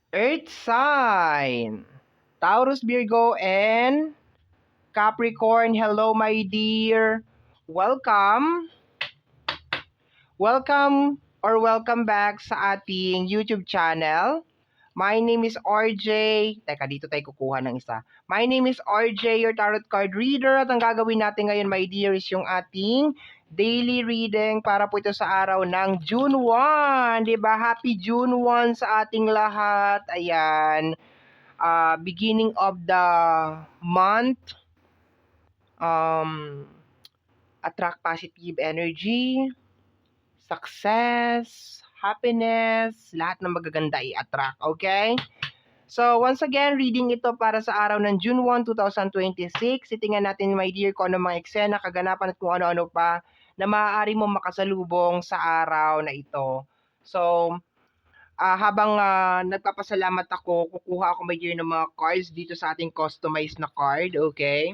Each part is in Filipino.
Earth sign. Taurus, Virgo, and Capricorn. Hello, my dear. Welcome. Welcome back sa ating YouTube channel. My name is RJ. Teka, dito tayo kukuha ng isa. My name is RJ, your tarot card reader. At ang gagawin natin ngayon, my dear, is yung ating daily reading para po ito sa araw ng June 1. Diba? Happy June 1 sa ating lahat. Ayan. Beginning of the month. Attract positive energy, success, happiness, lahat ng magaganda i-attract, okay? So, once again, reading ito para sa araw ng June 1, 2026. Titingnan natin, my dear, kung ano mga eksena, kaganapan at kung ano-ano pa na maaari mo makasalubong sa araw na ito. So, habang nagpapasalamat ako, kukuha ako, my dear, ng mga cards dito sa ating customized na card, okay?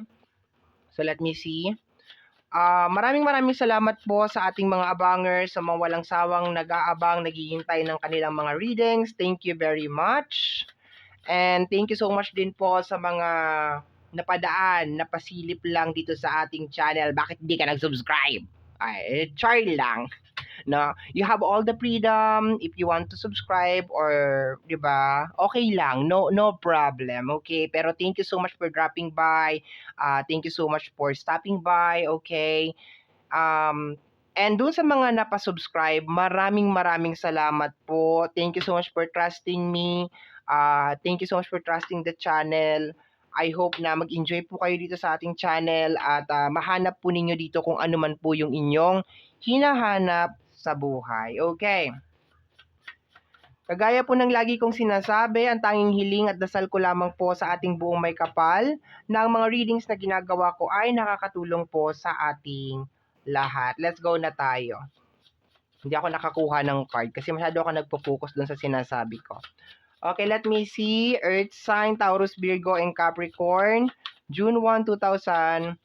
So, let me see. Maraming salamat po sa ating mga abangers, sa mga walang sawang nag-aabang, naghihintay ng kanilang mga readings. Thank you very much. And thank you so much din po sa mga napadaan, napasilip lang dito sa ating channel. Bakit hindi ka nag-subscribe? Ay, char lang. No, you have all the freedom if you want to subscribe or 'di ba? Okay lang, no problem. Okay? Pero thank you so much for dropping by. Thank you so much for stopping by, okay? And dun sa mga napa-subscribe, maraming salamat po. Thank you so much for trusting me. Thank you so much for trusting the channel. I hope na mag-enjoy po kayo dito sa ating channel at mahanap po ninyo dito kung ano man po yung inyong hinahanap sa buhay. Okay. Kagaya po ng lagi kong sinasabi, ang tanging hiling at dasal ko lamang po sa ating buong may kapal na ang mga readings na ginagawa ko ay nakakatulong po sa ating lahat. Let's go na tayo. Hindi ako nakakuha ng card kasi masyado ako nagpo-focus dun sa sinasabi ko. Okay, let me see. Earth sign, Taurus, Virgo, and Capricorn. June 1, 2026.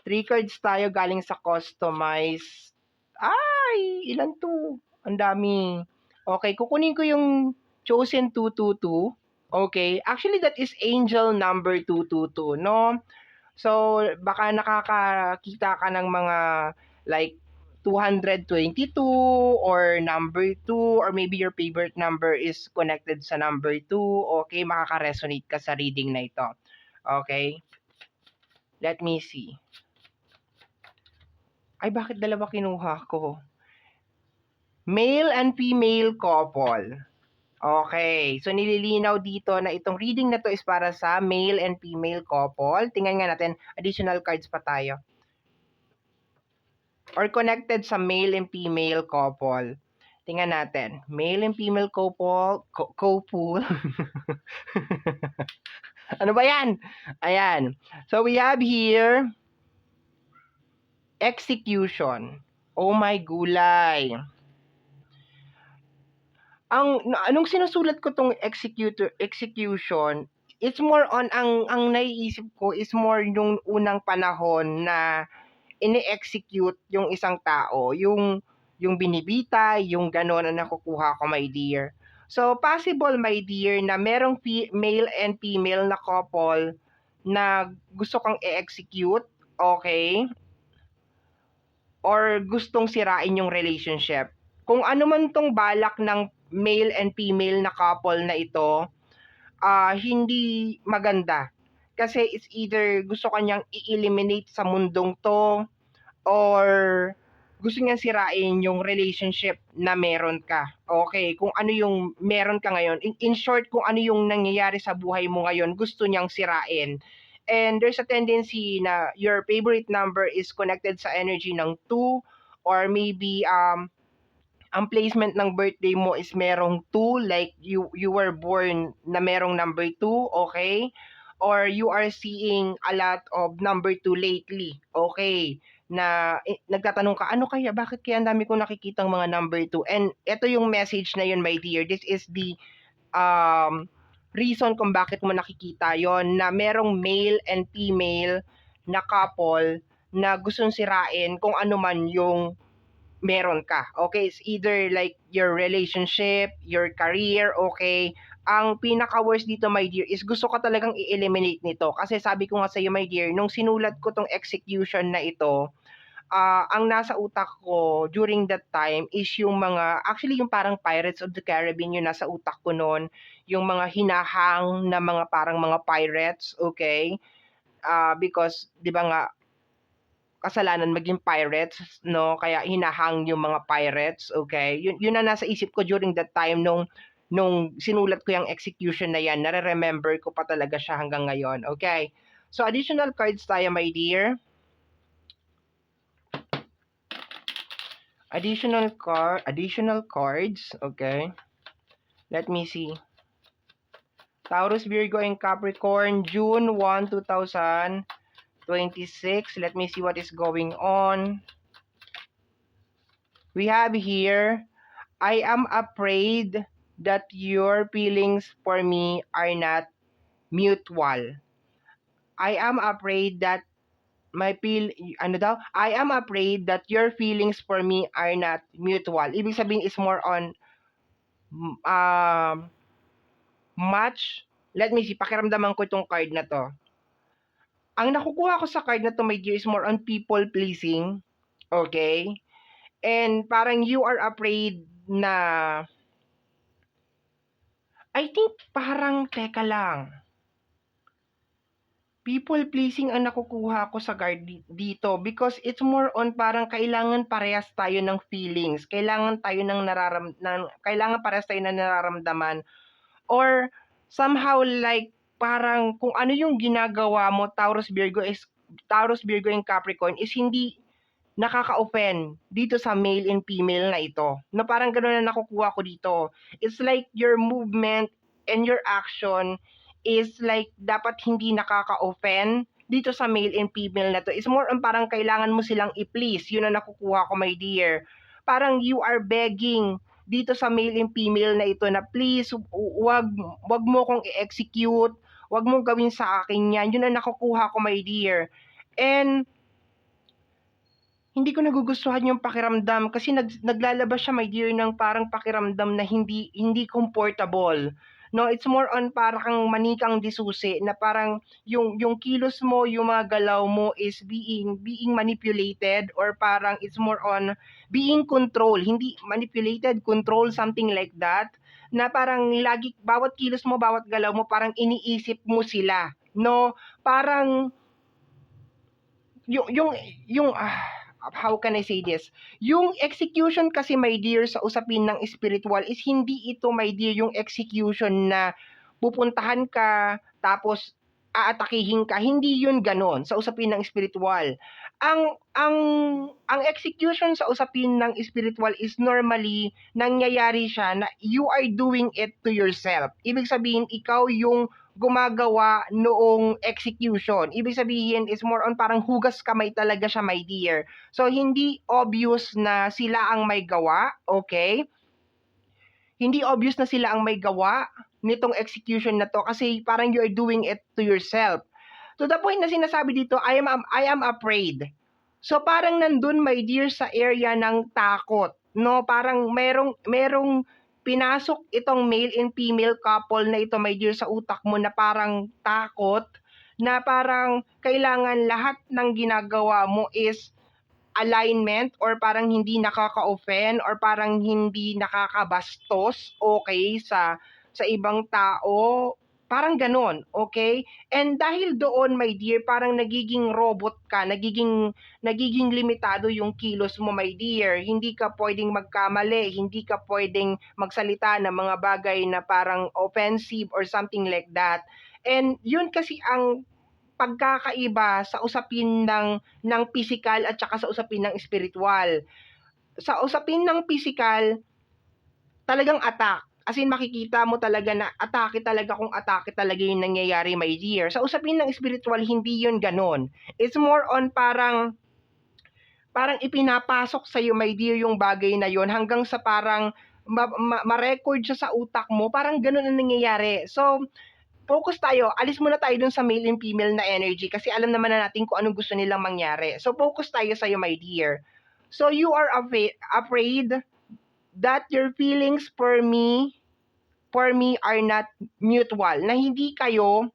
3 cards tayo galing sa customized. Ay, ilan to? Ang dami. Okay, kukunin ko yung chosen 222. Okay, actually that is angel number 222, no? So, baka nakakakita ka ng mga like 222 or number 2 or maybe your favorite number is connected sa number 2. Okay, makaka-resonate ka sa reading na ito. Okay? Let me see. Ay, bakit dalawa kinuha ko? Male and female couple. Okay, so nililinaw dito na itong reading na to is para sa male and female couple. Tingnan nga natin, additional cards pa tayo. Or connected sa male and female couple. Tingnan natin. Male and female couple. Couple. Ano ba yan? Ayan. So we have here execution. Oh my gulay. Anong sinusulat ko tong execution, it's more on ang naiisip ko is more yung unang panahon na ini-execute yung isang tao, yung binibitay, yung gano'n na nakukuha ko, my dear. So, possible, my dear, na merong male and female na couple na gusto kang i-execute, okay? Or gustong sirain yung relationship. Kung ano man tong balak ng male and female na couple na ito, hindi maganda. Kasi it's either gusto kanyang i-eliminate sa mundong to, or gusto niyang sirain yung relationship na meron ka. Okay, kung ano yung meron ka ngayon. In short, kung ano yung nangyayari sa buhay mo ngayon, gusto niyang sirain. And there's a tendency na your favorite number is connected sa energy ng 2, or maybe ang placement ng birthday mo is merong 2, like you were born na merong number 2, okay? Or you are seeing a lot of number 2 lately, okay? Na nagtatanong ka, ano kaya, bakit kaya ang dami kong nakikitang mga number 2? And ito yung message na yun, my dear. This is the reason kung bakit mo nakikita yon, na merong male and female na couple na gustong sirain kung ano man yung meron ka. Okay, it's either like your relationship, your career, okay. Ang pinaka-worst dito, my dear, is gusto ka talagang i-eliminate nito. Kasi sabi ko nga sa'yo, my dear, nung sinulat ko tong execution na ito, ang nasa utak ko during that time is yung mga, actually yung parang Pirates of the Caribbean yung nasa utak ko noon, yung mga hinahang na mga parang mga pirates, okay? Because, di ba nga, kasalanan maging pirates, no? Kaya hinahang yung mga pirates, okay? Yun ang nasa isip ko during that time nung sinulat ko yung execution na yan. Nare-remember ko pa talaga siya hanggang ngayon, okay? So, additional cards tayo, my dear. Additional cards, okay? Let me see. Taurus, Virgo, and Capricorn, June 1, 2026. Let me see what is going on. We have here, I am afraid that your feelings for me are not mutual. I am afraid that I am afraid that your feelings for me are not mutual. Ibig sabihin is more on much. Let me see, pakiramdaman ko itong card na to. Ang nakukuha ko sa card na to, my dear, is more on people pleasing. Okay? And parang you are afraid na, I think parang, teka lang, people pleasing ang nakukuha ko sa card dito because it's more on parang kailangan parehas tayo ng feelings, kailangan parehas tayo ng nararamdaman, or somehow like parang kung ano yung ginagawa mo, Taurus, Virgo, and Capricorn is hindi nakaka-offend dito sa male and female na ito. Na parang gano'n na nakukuha ko dito. It's like your movement and your action is like dapat hindi nakaka-offend dito sa male and female na to. It's more on parang kailangan mo silang i-please. Yun ang nakukuha ko, my dear. Parang you are begging dito sa male and female na ito na please, wag mo kong i-execute, wag mong gawin sa akin yan. Yun ang nakukuha ko, my dear. And hindi ko nagugustuhan yung pakiramdam kasi naglalabas siya, my dear, ng parang pakiramdam na hindi comfortable. No, it's more on parang manikang disusi na parang yung kilos mo, yung mga galaw mo is being manipulated, or parang it's more on being controlled, hindi manipulated, control, something like that. Na parang lagi bawat kilos mo, bawat galaw mo parang iniisip mo sila. No, parang yung how can I say this? Yung execution kasi, my dear, sa usapin ng spiritual is hindi ito, my dear, yung execution na pupuntahan ka tapos aatakihin ka. Hindi yun ganon sa usapin ng spiritual. Ang execution sa usapin ng spiritual is normally nangyayari siya na you are doing it to yourself. Ibig sabihin, ikaw yung gumagawa noong execution. Ibig sabihin is more on parang hugas kamay talaga siya, my dear. So, hindi obvious na sila ang may gawa, okay? Hindi obvious na sila ang may gawa nitong execution na to kasi parang you are doing it to yourself. To the point na sinasabi dito, I am afraid. So, parang nandun, my dear, sa area ng takot. No, parang merong pinasok itong male and female couple na ito, my dear, sa utak mo na parang takot, na parang kailangan lahat ng ginagawa mo is alignment, or parang hindi nakaka-offend, or parang hindi nakakabastos, okay, sa ibang tao. Parang ganon, okay? And dahil doon, my dear, parang nagiging robot ka, nagiging limitado yung kilos mo, my dear. Hindi ka pwedeng magkamali, hindi ka pwedeng magsalita ng mga bagay na parang offensive or something like that. And yun kasi ang pagkakaiba sa usapin ng physical at saka sa usapin ng spiritual. Sa usapin ng physical, talagang attack. As in, makikita mo talaga na atake talaga kung atake talaga yung nangyayari, my dear. Sa usapin ng spiritual, hindi yun ganon. It's more on parang ipinapasok sa'yo, my dear, yung bagay na yun hanggang sa parang ma-record siya sa utak mo. Parang ganon ang nangyayari. So, focus tayo. Alis muna tayo dun sa male and female na energy kasi alam naman na natin kung anong gusto nilang mangyari. So, focus tayo sa'yo, my dear. So you are afraid that your feelings for me are not mutual, na hindi kayo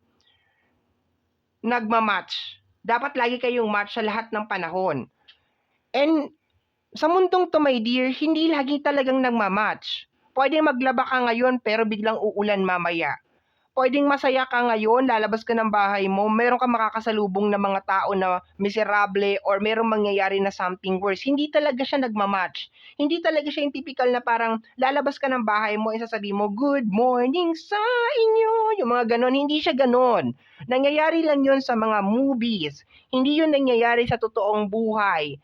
nagmamatch. Dapat lagi kayong match sa lahat ng panahon. And sa mundong to, my dear, hindi lagi talagang nagmamatch. Pwedeng maglaba ka ngayon pero biglang uulan mamaya. Pwedeng masaya ka ngayon, lalabas ka ng bahay mo, meron kang makakasalubong na mga tao na miserable or merong mangyayari na something worse. Hindi talaga siya nagmamatch. Hindi talaga siya yung typical na parang lalabas ka ng bahay mo, sasabihin mo, good morning sa inyo. Yung mga ganon, hindi siya ganon. Nangyayari lang yun sa mga movies. Hindi yun nangyayari sa totoong buhay.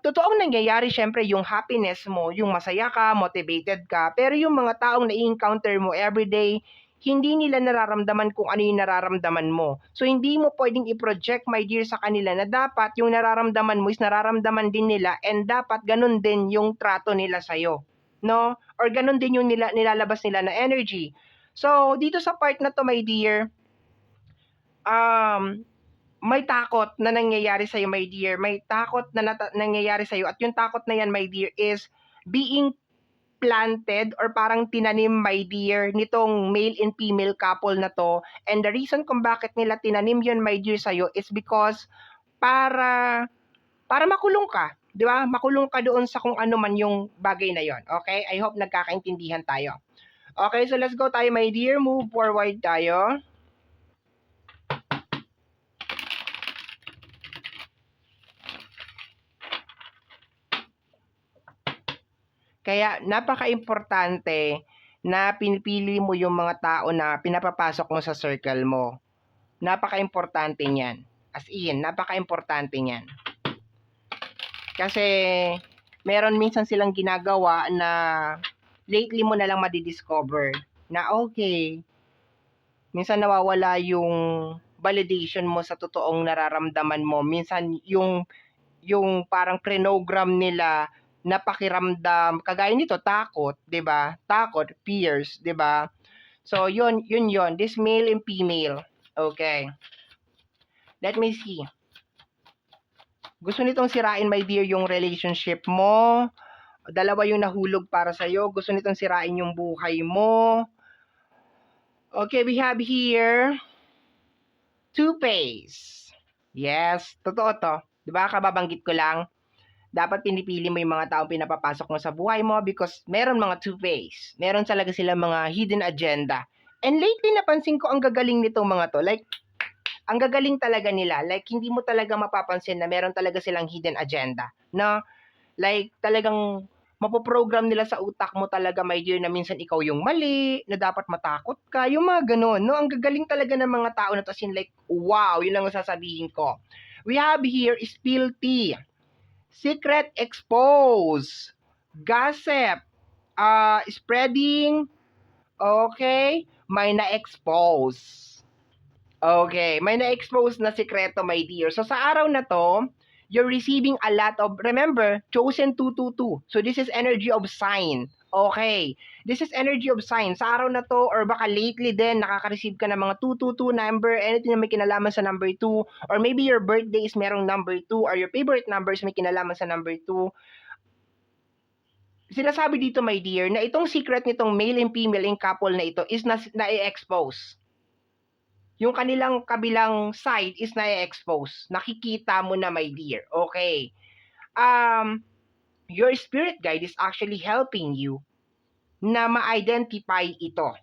Totoong nangyayari syempre yung happiness mo, yung masaya ka, motivated ka, pero yung mga taong na-encounter mo everyday, hindi nila nararamdaman kung ano yung nararamdaman mo. So hindi mo pwedeng i-project, my dear, sa kanila na dapat yung nararamdaman mo is nararamdaman din nila and dapat ganun din yung trato nila sa'yo. No? Or ganun din yung nilalabas nila na energy. So dito sa part na to, my dear, may takot na nangyayari sa'yo, my dear. May takot na nangyayari sa'yo. At yung takot na yan, my dear, is being planted or parang tinanim, my dear, nitong male and female couple na to. And the reason kung bakit nila tinanim yun, my dear, sa'yo is because para makulong ka. Di ba? Makulong ka doon sa kung ano man yung bagay na yon. Okay? I hope nagkakaintindihan tayo. Okay, so let's go tayo, my dear. Move forward tayo. Kaya napaka-importante na pinipili mo yung mga tao na pinapapasok mo sa circle mo. Napaka-importante niyan. As in, napaka-importante niyan. Kasi meron minsan silang ginagawa na lately mo na lang madidiscover na okay, minsan nawawala yung validation mo sa totoong nararamdaman mo. Minsan yung parang prenogram nila na pakiramdam, kagaya nito, takot, 'di ba? Takot, fears, 'di ba? So, yun. This male and female. Okay. Let me see. Gusto nitong sirain, my dear, yung relationship mo. Dalawa yung nahulog para sa'yo. Gusto nitong sirain yung buhay mo. Okay, we have here Two-Face. Yes, totoo to. 'Di ba? Kababanggit ko lang. Dapat pinipili mo yung mga taong pinapapasok mo sa buhay mo because meron mga two-face. Meron talaga sila mga hidden agenda. And lately, napansin ko ang gagaling nitong mga to. Like, ang gagaling talaga nila. Like, hindi mo talaga mapapansin na meron talaga silang hidden agenda. No? Like, talagang mapoprogram nila sa utak mo talaga, my dear, na minsan ikaw yung mali, na dapat matakot ka, yung mga ganun. No? Ang gagaling talaga ng mga tao na to. As in, like, wow, yun lang ang sasabihin ko. We have here spill tea. Secret expose, gossip, spreading, okay, may na-expose. Okay, may na-expose na sikreto, my dear. So sa araw na to, you're receiving a lot of, remember, chosen 222. So this is energy of sign. Okay, this is energy of sign. Sa araw na to, or baka lately din, nakaka-receive ka ng mga 222 number, anything na may kinalaman sa number 2, or maybe your birthday is merong number 2, or your favorite numbers may kinalaman sa number 2. Sinasabi dito, my dear, na itong secret nitong male and female in couple na ito is na-expose. Yung kanilang kabilang side is na-expose. Nakikita mo na, my dear. Okay. Your spirit guide is actually helping you na ma-identify ito.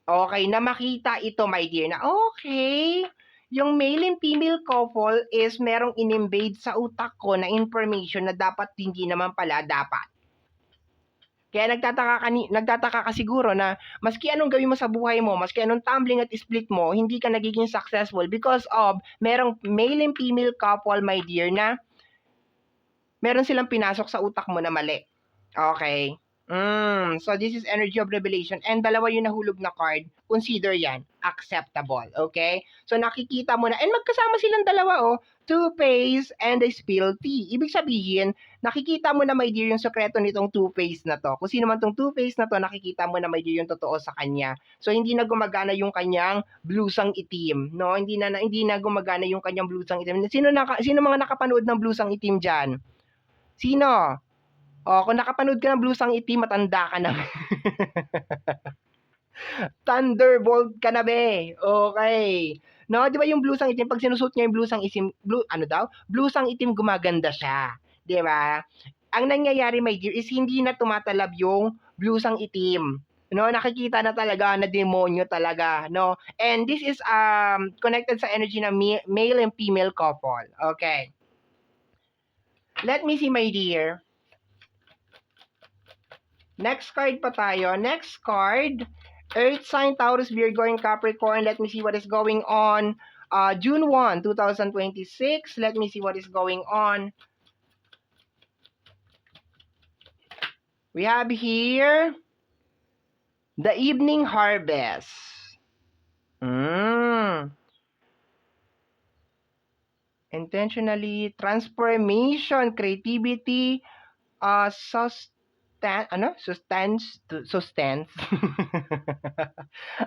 Okay, na makita ito, my dear, na okay, yung male and female couple is merong in-embed sa utak ko na information na dapat hindi naman pala dapat. Kaya nagtataka ka siguro na maski anong gawin mo sa buhay mo, maski anong tumbling at split mo, hindi ka nagiging successful because of merong male and female couple, my dear, na meron silang pinasok sa utak mo na mali. Okay? So this is energy of revelation. And dalawa yung nahulog na card. Consider yan acceptable. Okay? So nakikita mo na. And magkasama silang dalawa, oh. Two-Face and the spill tea. Ibig sabihin, nakikita mo na, my dear, yung sekreto nitong Two-Face na to. Kung sino man tong Two-Face na to, nakikita mo na, my dear, yung totoo sa kanya. So hindi na gumagana yung kanyang blusang itim. No? Hindi na gumagana yung kanyang blusang itim. Sino mga nakapanood ng blusang itim dyan? Sino? Kung nakapanood ka ng Blusang Itim, matanda ka na. Thunderbolt ka na, be. Okay. No, 'di ba yung blusang itim, pag sinusuot niya yung blusang itim, gumaganda siya, 'di ba? Ang nangyayari, my dear, is hindi na tumatalab yung blusang itim. No, nakikita na talaga na demonyo talaga, no? And this is connected sa energy ng male and female couple. Okay. Let me see, my dear. Next card pa tayo. Next card, Earth sign, Taurus, Virgo, and Capricorn. Let me see what is going on. June 1, 2026. Let me see what is going on. We have here the evening harvest. Intentionally, transformation, creativity, Sustance?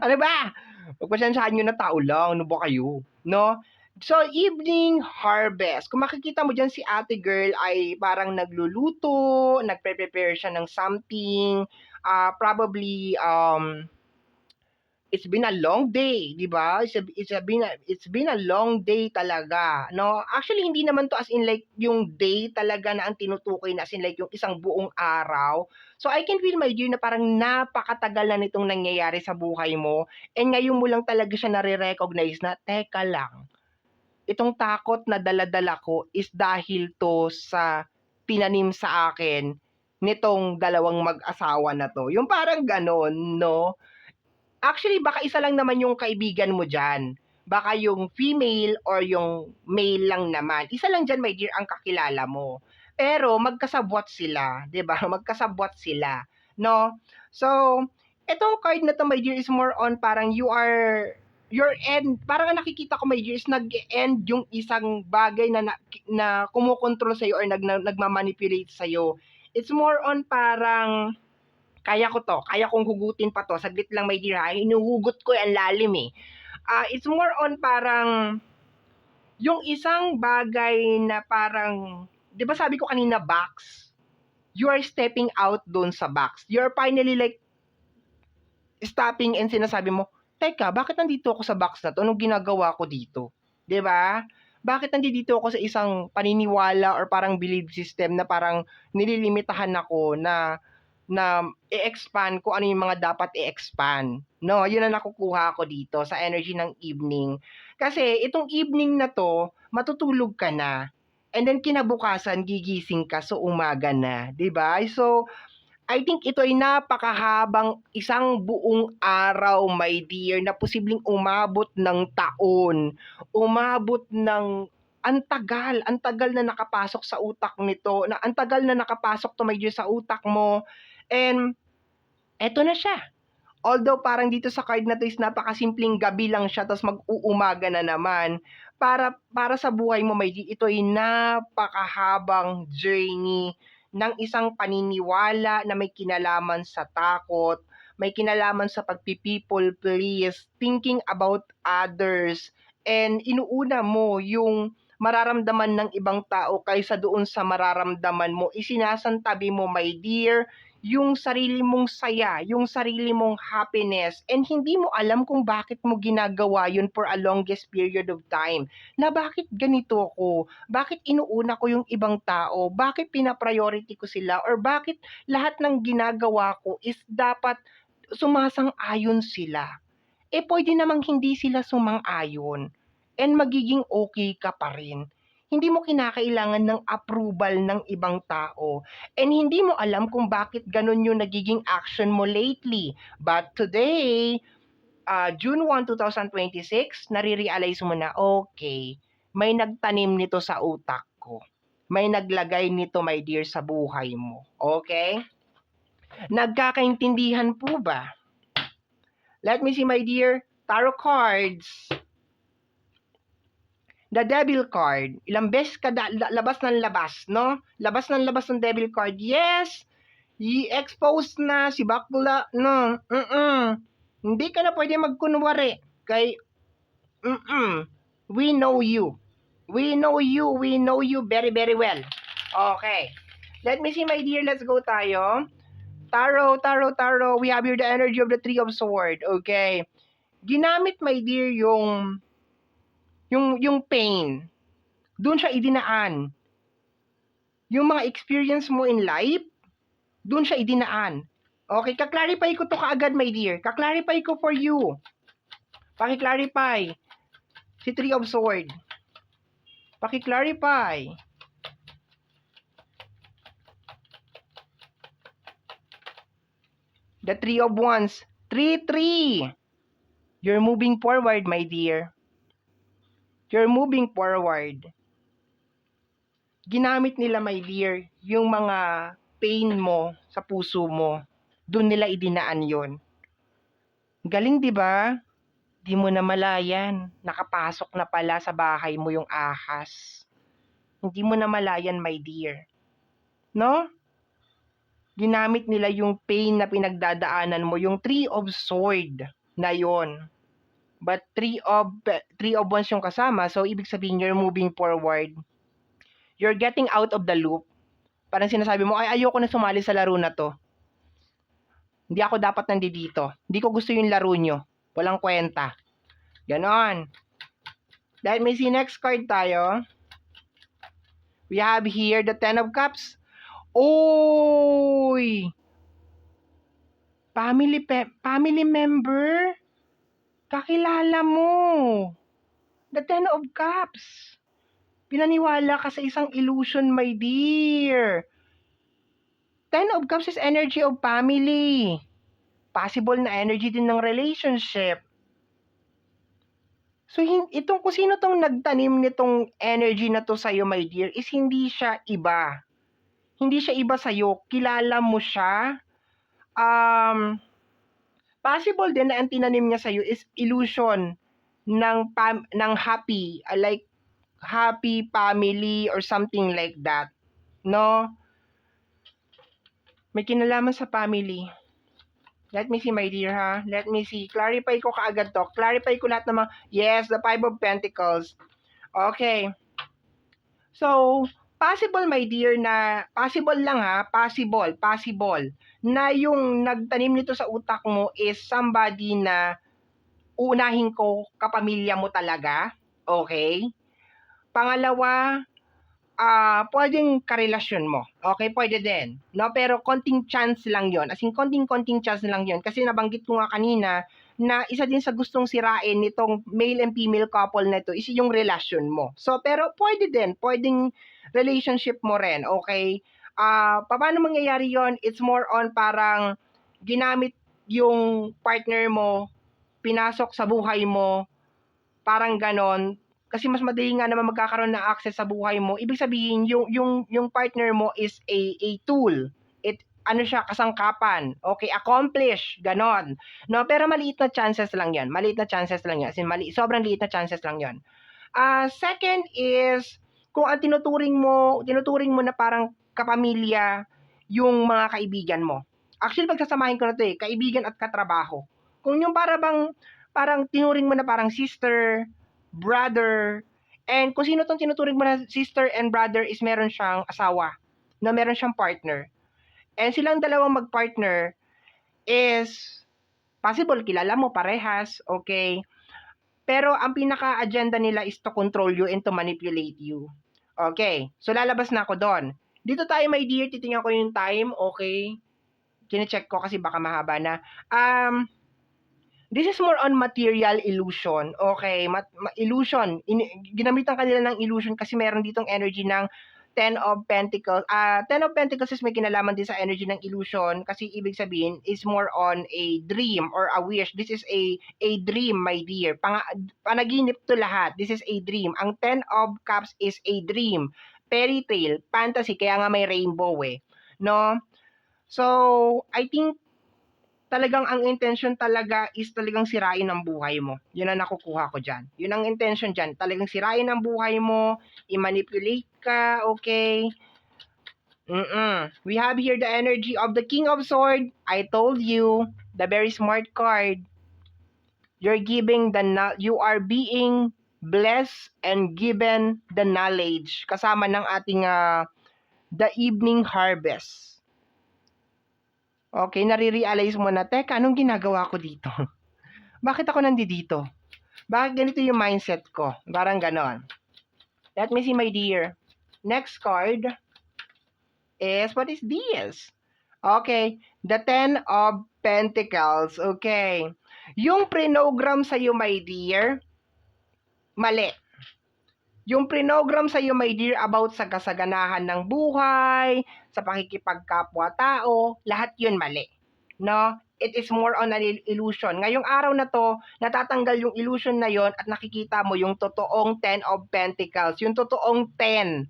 Ano ba? Pagpasensyahan nyo na, tao lang. Ano ba kayo? No? So, evening harvest. Kung makikita mo dyan, si ate girl ay parang nagluluto, nagpe-prepare siya ng something. Probably, it's been a long day, 'di ba? It's been a long day talaga, no? Actually, hindi naman to as in like yung day talaga na ang tinutukoy na as in like yung isang buong araw. So I can feel, my dear, na parang napakatagal na nitong nangyayari sa buhay mo, and ngayon mo lang talaga siya nare-recognize na, teka lang, itong takot na dala-dala ko is dahil to sa tinanim sa akin nitong dalawang mag-asawa na to. Yung parang ganon, no? Actually, baka isa lang naman yung kaibigan mo dyan. Baka yung female or yung male lang naman. Isa lang dyan, my dear, ang kakilala mo. Pero magkasabwat sila, 'di ba? Magkasabwat sila, no? So, etong card na to, my dear, is more on parang your end, parang ang nakikita ko, my dear, is nag-end yung isang bagay na kumukontrol sa'yo or nagmamanipulate sa'yo. It's more on parang kaya ko to, kaya kong hugutin pa to, saglit lang, my dear, ha, hinuhugot ko ang lalim eh. It's more on parang, yung isang bagay na parang, di ba sabi ko kanina, box? You are stepping out doon sa box. You're finally like, stopping and sinasabi mo, teka, bakit nandito ako sa box na to? Anong ginagawa ko dito? Di ba? Bakit nandito ako sa isang paniniwala or parang belief system na parang nililimitahan ako na i-expand kung ano yung mga dapat i-expand. No, yun ang nakukuha ko dito sa energy ng evening. Kasi itong evening na to, matutulog ka na. And then kinabukasan, gigising ka, so umaga na. 'Di ba? So, I think ito ay napakahabang isang buong araw, my dear, na posibleng umabot ng taon. Umabot ng ang tagal na nakapasok sa utak nito, na ang tagal na nakapasok to, my dear, sa utak mo. And eto na siya. Although parang dito sa card na to is napakasimpleng gabi lang siya, tapos mag-uumaga na naman. Para sa buhay mo, my dear, ito ay napakahabang journey ng isang paniniwala na may kinalaman sa takot, may kinalaman sa pagpi-people please, thinking about others, and inuuna mo yung mararamdaman ng ibang tao kaysa doon sa mararamdaman mo. Isinasantabi mo, my dear, yung sarili mong saya, yung sarili mong happiness, and hindi mo alam kung bakit mo ginagawa yun for a longest period of time. Na bakit ganito ako? Bakit inuuna ko yung ibang tao? Bakit pina-priority ko sila? Or bakit lahat ng ginagawa ko is dapat sumasang-ayon sila? Pwede namang hindi sila sumang-ayon and magiging okay ka pa rin. Hindi mo kinakailangan ng approval ng ibang tao. And hindi mo alam kung bakit ganun yung nagiging action mo lately. But today, June 1, 2026, nare-realize mo na, okay, may nagtanim nito sa utak ko. May naglagay nito, my dear, sa buhay mo. Okay? Nagkakaintindihan po ba? Let me see, my dear, tarot cards. The Devil card. Ilang beses ka labas ng labas, no? Labas ng labas ng Devil card. Yes! I-expose na si bakla, no? Hindi ka na pwede magkunwari. Kay, we know you. We know you very, very well. Okay. Let me see, my dear. Let's go tayo. Tarot. We have here the energy of the Three of Swords. Okay. Ginamit, my dear, yung pain. Doon siya idinaan. Yung mga experience mo in life, doon siya idinaan. Okay, kaklarify ko to kaagad, my dear. Kaklarify ko for you. Paki-clarify. Si Three of Swords. Paki-clarify. The Three of Wands. 3-3. You're moving forward, my dear. You're moving forward. Ginamit nila, my dear, yung mga pain mo sa puso mo. Doon nila idinaan yon. Galing, di ba? Di mo na malayan. Nakapasok na pala sa bahay mo yung ahas. Hindi mo na malayan, my dear. No? Ginamit nila yung pain na pinagdadaanan mo, yung Three of Swords na yon. But three of Wands yung kasama, so ibig sabihin you're moving forward. You're getting out of the loop. Parang sinasabi mo, ay ayoko na sumali sa laro na to. Hindi ako dapat nandito. Hindi ko gusto yung laro nyo. Walang kwenta. Ganon. Let me see, next card tayo. We have here the Ten of Cups. Oy! Family member? Kakilala mo. The Ten of Cups. Pinaniwala ka sa isang illusion, my dear. Ten of Cups is energy of family. Possible na energy din ng relationship. So, itong kung sino tong nagtanim nitong energy na to sa'yo, my dear, is hindi siya iba. Hindi siya iba sa'yo. Kilala mo siya. Possible din na ang tinanim niya sa'yo is illusion ng happy, like happy family or something like that. No? May kinalaman sa family. Let me see, my dear, ha? Let me see. Clarify ko kaagad to. Clarify ko lahat ng mga... Yes, the Five of Pentacles. Okay. So, possible, my dear, na... Possible lang, ha? Possible. Na yung nagtanim nito sa utak mo is somebody na unahin ko kapamilya mo talaga. Okay? Pangalawa, pwedeng karelasyon mo. Okay, pwede din. No, pero konting chance lang 'yon. As in konting chance lang 'yon kasi nabanggit ko nga kanina na isa din sa gustong sirain nitong male and female couple na ito is yung relasyon mo. So, pero pwede din, pwedeng relationship mo rin, okay? Paano mangyayari 'yon? It's more on parang ginamit yung partner mo, pinasok sa buhay mo, parang ganon. Kasi mas madali nga naman magkakaroon ng access sa buhay mo. Ibig sabihin, yung partner mo is a tool. Ano siya, kasangkapan. Okay, accomplish, ganon. No, pero maliit na chances lang yan. Sobrang liit na chances lang yan. Second is, kung ang tinuturing mo na parang kapamilya yung mga kaibigan mo. Actually, pagsasamahin ko na to kaibigan at katrabaho. Kung yung parang tinuring mo na parang sister, brother, and kung sino tong tinuturing mo na sister and brother is meron siyang asawa, na meron siyang partner. And silang dalawang mag-partner is possible kilala mo parehas, okay? Pero ang pinaka-agenda nila is to control you and to manipulate you. Okay, so lalabas na ako doon. Dito tayo, my dear, titingnan ko yung time, okay? Kine-check ko kasi baka mahaba na. This is more on material illusion. Okay, illusion. Ginamitan kanila ng illusion kasi meron ditong energy ng Ten of Pentacles. Ten of Pentacles is may kinalaman din sa energy ng illusion kasi ibig sabihin is more on a dream or a wish. This is a dream, my dear. Panaginip to lahat. This is a dream. Ang Ten of Cups is a dream. Fairy tale, fantasy, kaya nga may rainbow no? So, I think talagang ang intention talaga is talagang sirain ang buhay mo. Yun ang nakukuha ko dyan. Yun ang intention dyan. Talagang sirain ang buhay mo, i-manipulate ka, okay? We have here the energy of the King of Swords. I told you, the very smart card. You are being blessed and given the knowledge. Kasama ng ating the evening harvest. Okay, nare-realize mo na, teka, anong ginagawa ko dito? Bakit ako nandito? Bakit ganito yung mindset ko? Parang ganon. Let me see, my dear. Next card is, what is this? Okay, the Ten of Pentacles. Okay. Yung prinogram sa'yo, my dear, mali. Yung prinogram sa'yo, my dear, about sa kasaganahan ng buhay, sa pakikipagkapwa-tao, lahat yun mali. No? It is more on an illusion. Ngayong araw na to, natatanggal yung illusion na yon at nakikita mo yung totoong Ten of Pentacles, yung totoong 10.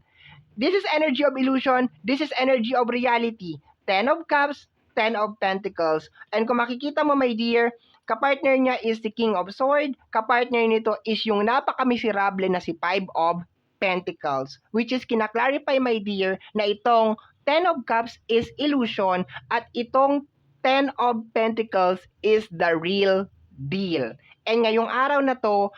This is energy of illusion, this is energy of reality. 10 of Cups, 10 of Pentacles. And kung makikita mo, my dear, kapartner niya is the King of Swords, kapartner nito is yung napakamiserable na si 5 of Pentacles, which is kinaklarify, my dear, na itong 10 of Cups is illusion at itong 10 of Pentacles is the real deal. And ngayong araw na to,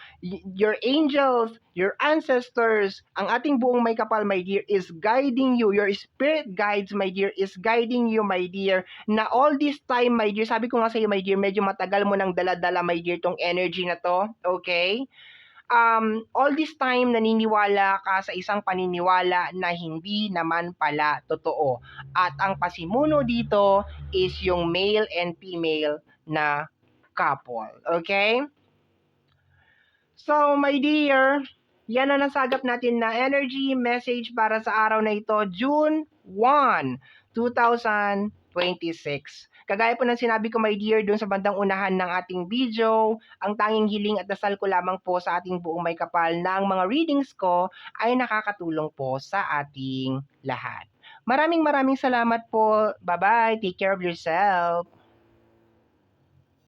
your angels, your ancestors, ang ating buong may kapal, my dear, is guiding you. Your spirit guides, my dear, is guiding you, my dear, na all this time, my dear, sabi ko nga sa iyo, my dear, medyo matagal mo nang dala-dala, my dear, tong energy na to, okay? All this time, naniniwala ka sa isang paniniwala na hindi naman pala totoo. At ang pasimuno dito is yung male and female na couple, okay? So, my dear, yan ang nasagap natin na energy message para sa araw na ito, June 1, 2026. Kagaya po ng sinabi ko, my dear, dun sa bandang unahan ng ating video, ang tanging hiling at dasal ko lamang po sa ating buong may kapal na ang mga readings ko ay nakakatulong po sa ating lahat. Maraming salamat po. Bye-bye. Take care of yourself.